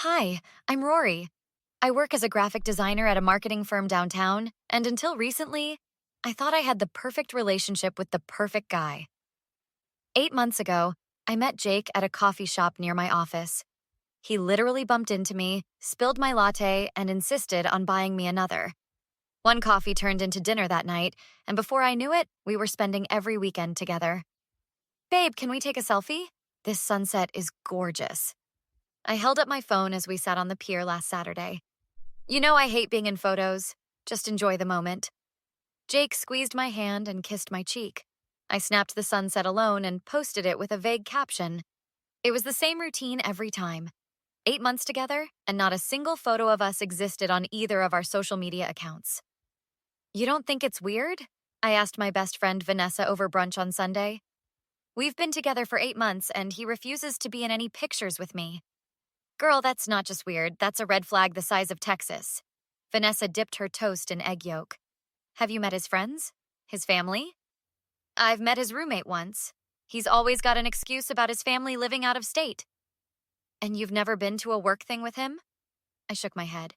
Hi, I'm Rory. I work as a graphic designer at a marketing firm downtown, and until recently, I thought I had the perfect relationship with the perfect guy. 8 months ago, I met Jake at a coffee shop near my office. He literally bumped into me, spilled my latte, and insisted on buying me another. One coffee turned into dinner that night, and before I knew it, we were spending every weekend together. Babe, can we take a selfie? This sunset is gorgeous. I held up my phone as we sat on the pier last Saturday. You know I hate being in photos. Just enjoy the moment. Jake squeezed my hand and kissed my cheek. I snapped the sunset alone and posted it with a vague caption. It was the same routine every time. 8 months together, and not a single photo of us existed on either of our social media accounts. You don't think it's weird? I asked my best friend Vanessa over brunch on Sunday. We've been together for 8 months, and he refuses to be in any pictures with me. Girl, that's not just weird, that's a red flag the size of Texas. Vanessa dipped her toast in egg yolk. Have you met his friends? His family? I've met his roommate once. He's always got an excuse about his family living out of state. And you've never been to a work thing with him? I shook my head.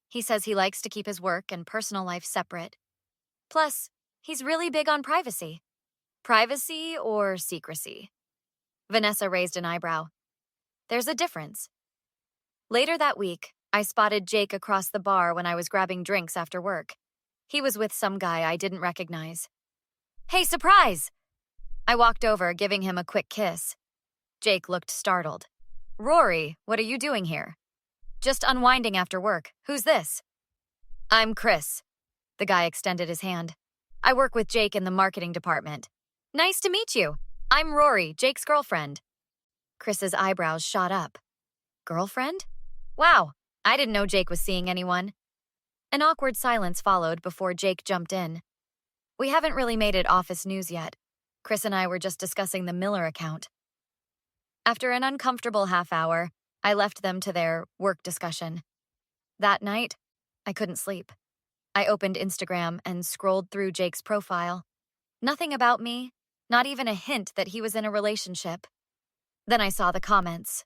He says he likes to keep his work and personal life separate. Plus, he's really big on privacy. Privacy or secrecy? Vanessa raised an eyebrow. There's a difference. Later that week, I spotted Jake across the bar when I was grabbing drinks after work. He was with some guy I didn't recognize. Hey, surprise! I walked over, giving him a quick kiss. Jake looked startled. Rory, what are you doing here? Just unwinding after work. Who's this? I'm Chris. The guy extended his hand. I work with Jake in the marketing department. Nice to meet you. I'm Rory, Jake's girlfriend. Chris's eyebrows shot up. Girlfriend? Wow, I didn't know Jake was seeing anyone. An awkward silence followed before Jake jumped in. We haven't really made it office news yet. Chris and I were just discussing the Miller account. After an uncomfortable half hour, I left them to their work discussion. That night, I couldn't sleep. I opened Instagram and scrolled through Jake's profile. Nothing about me, not even a hint that he was in a relationship. Then I saw the comments.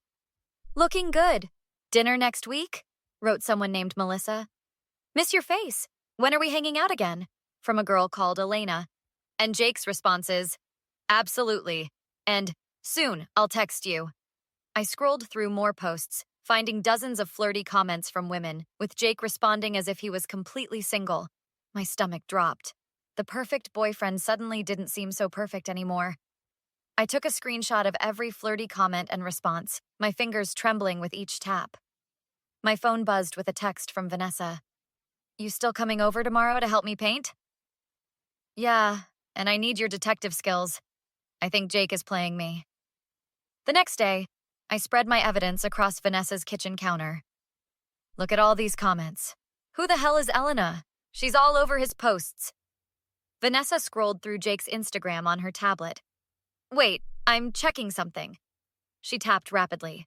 Looking good. Dinner next week? Wrote someone named Melissa. Miss your face. When are we hanging out again? From a girl called Elena. And Jake's response is, absolutely. And, soon, I'll text you. I scrolled through more posts, finding dozens of flirty comments from women, with Jake responding as if he was completely single. My stomach dropped. The perfect boyfriend suddenly didn't seem so perfect anymore. I took a screenshot of every flirty comment and response, my fingers trembling with each tap. My phone buzzed with a text from Vanessa. You still coming over tomorrow to help me paint? Yeah, and I need your detective skills. I think Jake is playing me. The next day, I spread my evidence across Vanessa's kitchen counter. Look at all these comments. Who the hell is Elena? She's all over his posts. Vanessa scrolled through Jake's Instagram on her tablet. Wait, I'm checking something. She tapped rapidly.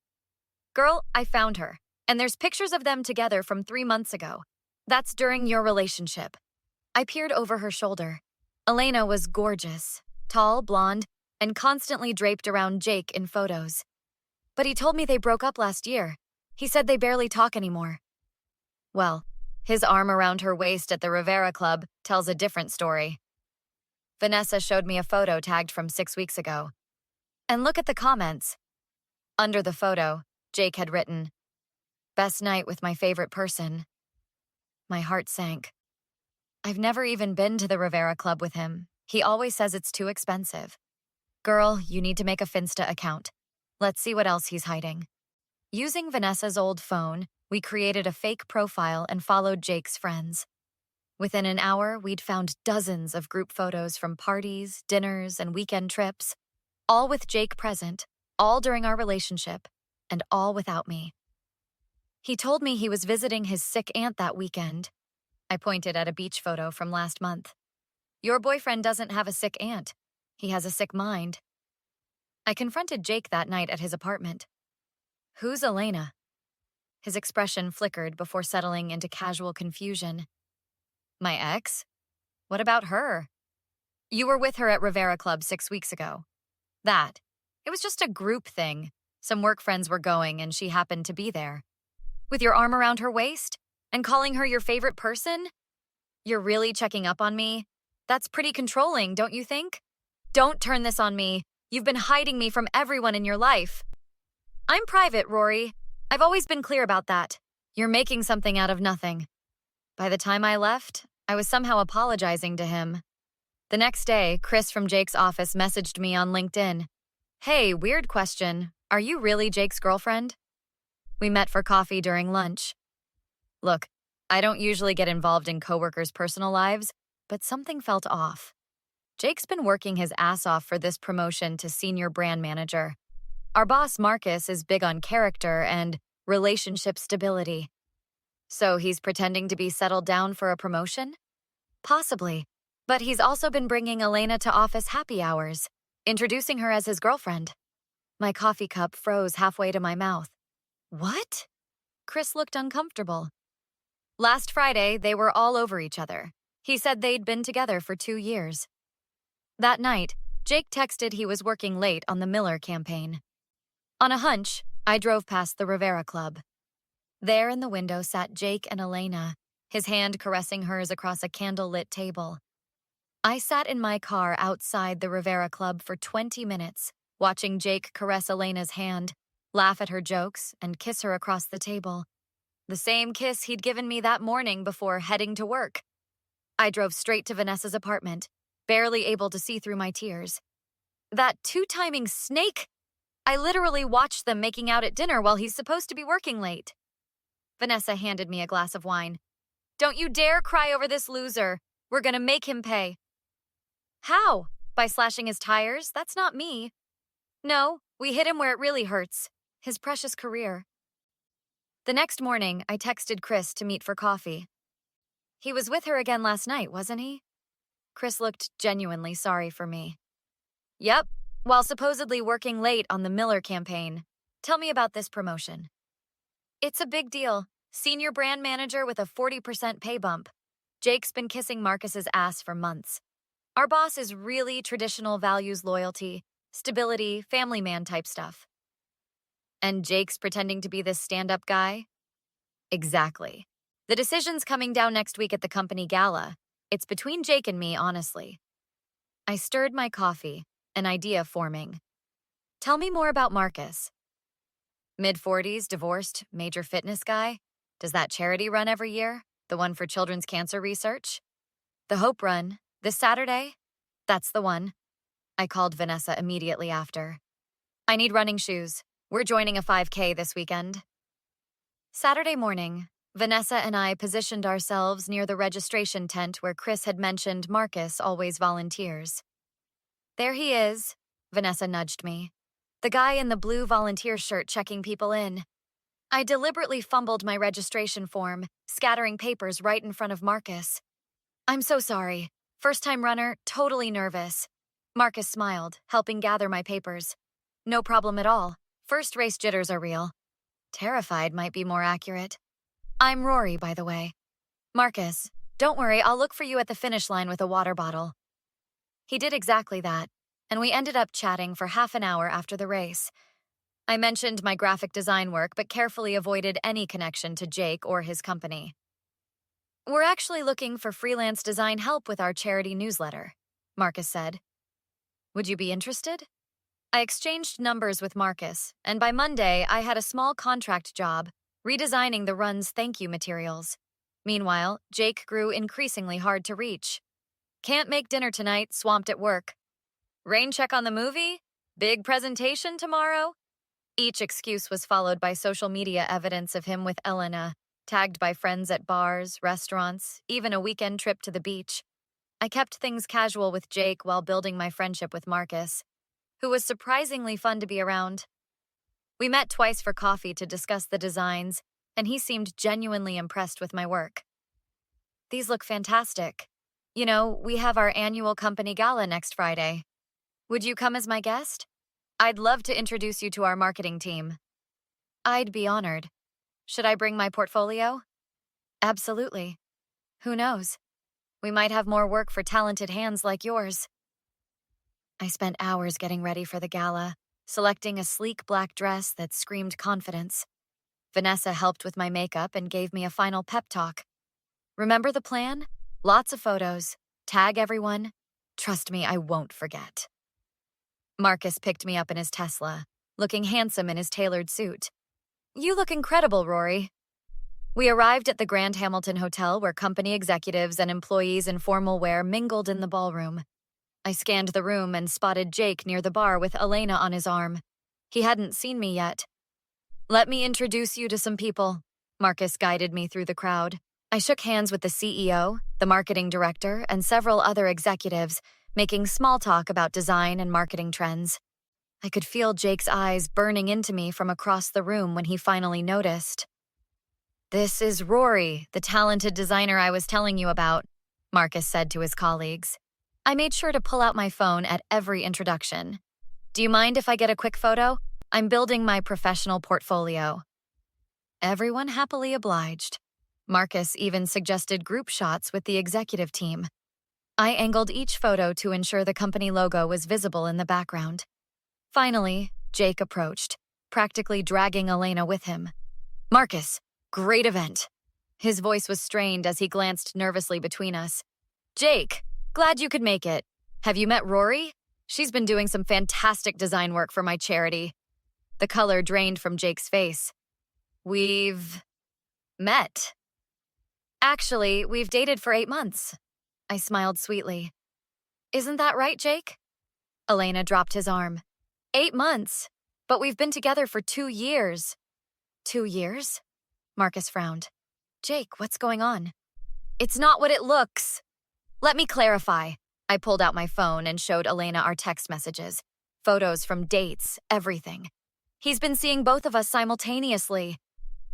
Girl, I found her, and there's pictures of them together from 3 months ago. That's during your relationship. I peered over her shoulder. Elena was gorgeous, tall, blonde, and constantly draped around Jake in photos. But he told me they broke up last year. He said they barely talk anymore. Well, his arm around her waist at the Rivera Club tells a different story. Vanessa showed me a photo tagged from 6 weeks ago. And look at the comments. Under the photo, Jake had written, "Best night with my favorite person." My heart sank. I've never even been to the Rivera Club with him. He always says it's too expensive. Girl, you need to make a Finsta account. Let's see what else he's hiding. Using Vanessa's old phone, we created a fake profile and followed Jake's friends. Within an hour, we'd found dozens of group photos from parties, dinners, and weekend trips, all with Jake present, all during our relationship, and all without me. He told me he was visiting his sick aunt that weekend. I pointed at a beach photo from last month. Your boyfriend doesn't have a sick aunt. He has a sick mind. I confronted Jake that night at his apartment. Who's Elena? His expression flickered before settling into casual confusion. My ex? What about her? You were with her at Rivera Club 6 weeks ago. That. It was just a group thing. Some work friends were going and she happened to be there. With your arm around her waist? And calling her your favorite person? You're really checking up on me? That's pretty controlling, don't you think? Don't turn this on me. You've been hiding me from everyone in your life. I'm private, Rory. I've always been clear about that. You're making something out of nothing. By the time I left, I was somehow apologizing to him. The next day, Chris from Jake's office messaged me on LinkedIn. Hey, weird question. Are you really Jake's girlfriend? We met for coffee during lunch. Look, I don't usually get involved in coworkers' personal lives, but something felt off. Jake's been working his ass off for this promotion to senior brand manager. Our boss, Marcus, is big on character and relationship stability. So he's pretending to be settled down for a promotion? Possibly. But he's also been bringing Elena to office happy hours, introducing her as his girlfriend. My coffee cup froze halfway to my mouth. What? Chris looked uncomfortable. Last Friday, they were all over each other. He said they'd been together for 2 years. That night, Jake texted he was working late on the Miller campaign. On a hunch, I drove past the Rivera Club. There in the window sat Jake and Elena, his hand caressing hers across a candle-lit table. I sat in my car outside the Rivera Club for 20 minutes, watching Jake caress Elena's hand, laugh at her jokes, and kiss her across the table. The same kiss he'd given me that morning before heading to work. I drove straight to Vanessa's apartment, barely able to see through my tears. That two-timing snake! I literally watched them making out at dinner while he's supposed to be working late. Vanessa handed me a glass of wine. Don't you dare cry over this loser. We're gonna make him pay. How? By slashing his tires? That's not me. No, we hit him where it really hurts. His precious career. The next morning, I texted Chris to meet for coffee. He was with her again last night, wasn't he? Chris looked genuinely sorry for me. Yep, while supposedly working late on the Miller campaign. Tell me about this promotion. It's a big deal. Senior brand manager with a 40% pay bump. Jake's been kissing Marcus's ass for months. Our boss is really traditional values loyalty, stability, family man type stuff. And Jake's pretending to be this stand-up guy? Exactly. The decision's coming down next week at the company gala. It's between Jake and me, honestly. I stirred my coffee, an idea forming. Tell me more about Marcus. Mid-40s, divorced, major fitness guy? Does that charity run every year? The one for children's cancer research? The Hope Run, this Saturday? That's the one. I called Vanessa immediately after. I need running shoes. We're joining a 5K this weekend. Saturday morning, Vanessa and I positioned ourselves near the registration tent where Chris had mentioned Marcus always volunteers. There he is, Vanessa nudged me. The guy in the blue volunteer shirt checking people in. I deliberately fumbled my registration form, scattering papers right in front of Marcus. I'm so sorry. First-time runner, totally nervous. Marcus smiled, helping gather my papers. No problem at all. First race jitters are real. Terrified might be more accurate. I'm Rory, by the way. Marcus, don't worry, I'll look for you at the finish line with a water bottle. He did exactly that, and we ended up chatting for half an hour after the race. I mentioned my graphic design work, but carefully avoided any connection to Jake or his company. We're actually looking for freelance design help with our charity newsletter, Marcus said. Would you be interested? I exchanged numbers with Marcus, and by Monday, I had a small contract job, redesigning the run's thank you materials. Meanwhile, Jake grew increasingly hard to reach. Can't make dinner tonight, swamped at work. Rain check on the movie? Big presentation tomorrow? Each excuse was followed by social media evidence of him with Elena, tagged by friends at bars, restaurants, even a weekend trip to the beach. I kept things casual with Jake while building my friendship with Marcus, who was surprisingly fun to be around. We met twice for coffee to discuss the designs, and he seemed genuinely impressed with my work. These look fantastic. You know, we have our annual company gala next Friday. Would you come as my guest? I'd love to introduce you to our marketing team. I'd be honored. Should I bring my portfolio? Absolutely. Who knows? We might have more work for talented hands like yours. I spent hours getting ready for the gala, selecting a sleek black dress that screamed confidence. Vanessa helped with my makeup and gave me a final pep talk. Remember the plan? Lots of photos. Tag everyone. Trust me, I won't forget. Marcus picked me up in his Tesla, looking handsome in his tailored suit. You look incredible, Rory. We arrived at the Grand Hamilton Hotel where company executives and employees in formal wear mingled in the ballroom. I scanned the room and spotted Jake near the bar with Elena on his arm. He hadn't seen me yet. Let me introduce you to some people. Marcus guided me through the crowd. I shook hands with the CEO, the marketing director, and several other executives, making small talk about design and marketing trends. I could feel Jake's eyes burning into me from across the room when he finally noticed. This is Rory, the talented designer I was telling you about, Marcus said to his colleagues. I made sure to pull out my phone at every introduction. Do you mind if I get a quick photo? I'm building my professional portfolio. Everyone happily obliged. Marcus even suggested group shots with the executive team. I angled each photo to ensure the company logo was visible in the background. Finally, Jake approached, practically dragging Elena with him. Marcus, great event. His voice was strained as he glanced nervously between us. Jake, glad you could make it. Have you met Rory? She's been doing some fantastic design work for my charity. The color drained from Jake's face. We've met. Actually, we've dated for 8 months. I smiled sweetly. Isn't that right, Jake? Elena dropped his arm. 8 months, but we've been together for 2 years. 2 years? Marcus frowned. Jake, what's going on? It's not what it looks. Let me clarify. I pulled out my phone and showed Elena our text messages, photos from dates, everything. He's been seeing both of us simultaneously.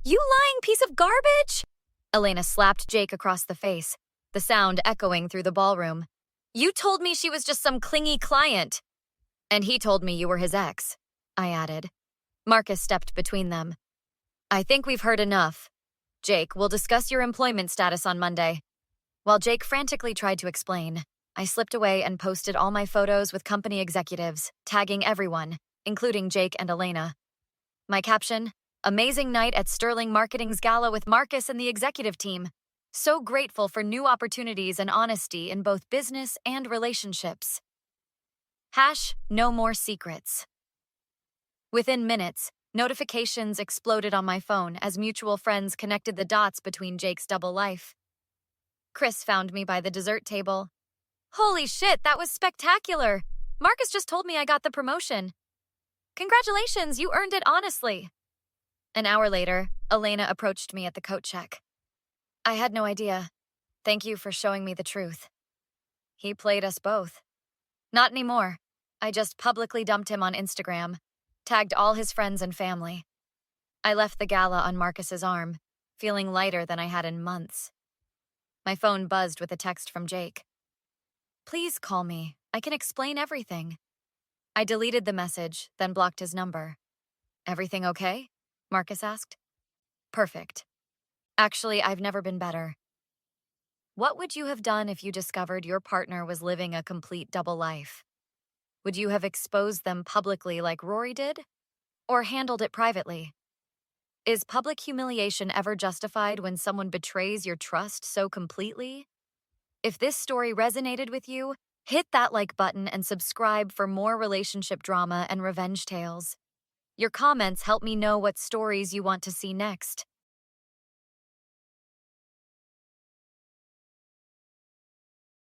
You lying piece of garbage! Elena slapped Jake across the face, the sound echoing through the ballroom. You told me she was just some clingy client. And he told me you were his ex, I added. Marcus stepped between them. I think we've heard enough. Jake, we'll discuss your employment status on Monday. While Jake frantically tried to explain, I slipped away and posted all my photos with company executives, tagging everyone, including Jake and Elena. My caption, amazing night at Sterling Marketing's gala with Marcus and the executive team. So grateful for new opportunities and honesty in both business and relationships. No more secrets. Within minutes, notifications exploded on my phone as mutual friends connected the dots between Jake's double life. Chris found me by the dessert table. Holy shit, that was spectacular! Marcus just told me I got the promotion. Congratulations, you earned it honestly. An hour later, Elena approached me at the coat check. I had no idea. Thank you for showing me the truth. He played us both. Not anymore. I just publicly dumped him on Instagram, tagged all his friends and family. I left the gala on Marcus's arm, feeling lighter than I had in months. My phone buzzed with a text from Jake. Please call me. I can explain everything. I deleted the message, then blocked his number. Everything okay? Marcus asked. Perfect. Actually, I've never been better. What would you have done if you discovered your partner was living a complete double life? Would you have exposed them publicly like Rory did? Or handled it privately? Is public humiliation ever justified when someone betrays your trust so completely? If this story resonated with you, hit that like button and subscribe for more relationship drama and revenge tales. Your comments help me know what stories you want to see next.